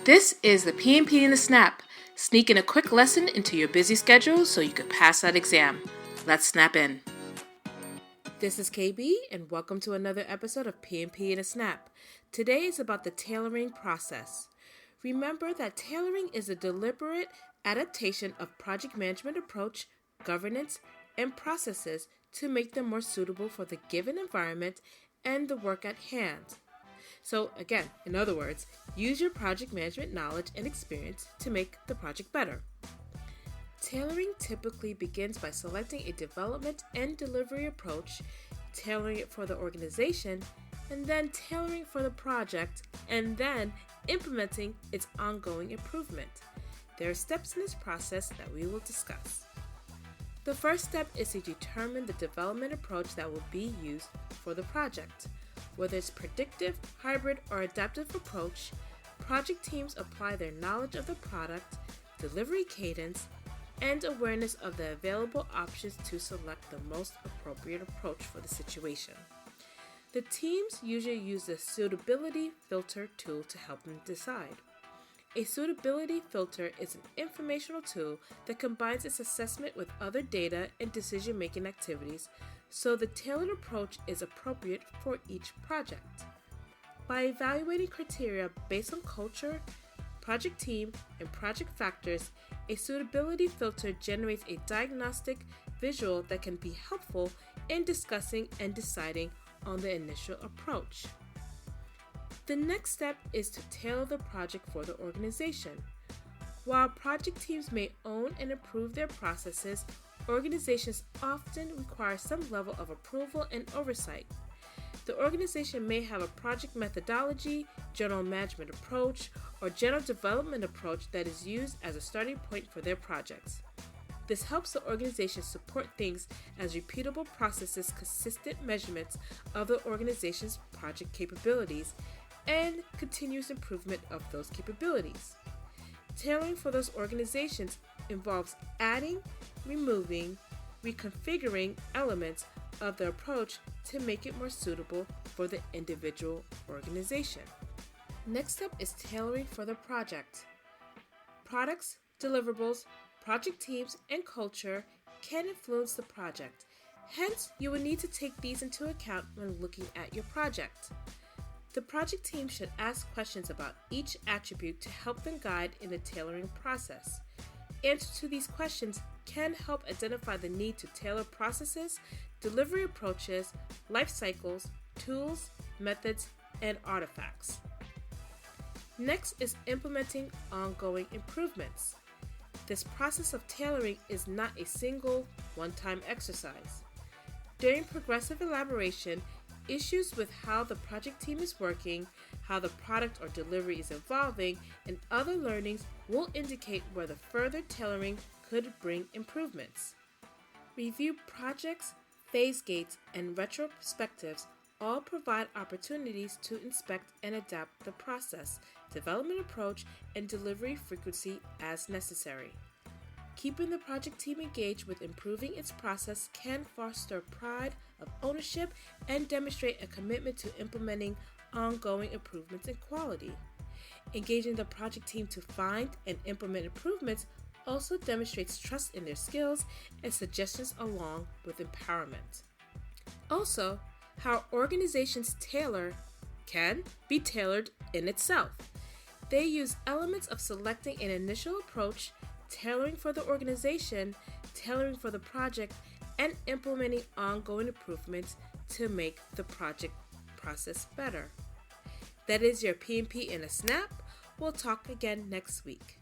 This is the PMP and the Snap. Sneak in a quick lesson into your busy schedule so you can pass that exam. Let's snap in. This is Kaye B, and welcome to another episode of PMP and a Snap. Today is about the tailoring process. Remember that tailoring is a deliberate adaptation of project management approach, governance, and processes to make them more suitable for the given environment and the work at hand. So again, in other words, use your project management knowledge and experience to make the project better. Tailoring typically begins by selecting a development and delivery approach, tailoring it for the organization, and then tailoring for the project, and then implementing its ongoing improvement. There are steps in this process that we will discuss. The first step is to determine the development approach that will be used for the project. Whether it's predictive, hybrid, or adaptive approach, project teams apply their knowledge of the product, delivery cadence, and awareness of the available options to select the most appropriate approach for the situation. The teams usually use the suitability filter tool to help them decide. A suitability filter is an informational tool that combines its assessment with other data and decision-making activities, so the tailored approach is appropriate for each project. By evaluating criteria based on culture, project team, and project factors, a suitability filter generates a diagnostic visual that can be helpful in discussing and deciding on the initial approach. The next step is to tailor the project for the organization. While project teams may own and improve their processes, organizations often require some level of approval and oversight. The organization may have a project methodology, general management approach, or general development approach that is used as a starting point for their projects. This helps the organization support things as repeatable processes, consistent measurements of the organization's project capabilities, and continuous improvement of those capabilities. Tailoring for those organizations involves adding, removing, reconfiguring elements of the approach to make it more suitable for the individual organization. Next step is tailoring for the project. Products, deliverables, project teams, and culture can influence the project. Hence, you will need to take these into account when looking at your project. The project team should ask questions about each attribute to help them guide in the tailoring process. Answers to these questions can help identify the need to tailor processes, delivery approaches, life cycles, tools, methods, and artifacts. Next is implementing ongoing improvements. This process of tailoring is not a single, one-time exercise. During progressive elaboration, issues with how the project team is working, how the product or delivery is evolving, and other learnings will indicate whether further tailoring could bring improvements. Review projects, phase gates, and retrospectives all provide opportunities to inspect and adapt the process, development approach, and delivery frequency as necessary. Keeping the project team engaged with improving its process can foster pride of ownership and demonstrate a commitment to implementing ongoing improvements in quality. Engaging the project team to find and implement improvements also demonstrates trust in their skills and suggestions along with empowerment. Also, how organizations tailor can be tailored in itself. They use elements of selecting an initial approach, tailoring for the organization, tailoring for the project, and implementing ongoing improvements to make the project process better. That is your PMP in a snap. We'll talk again next week.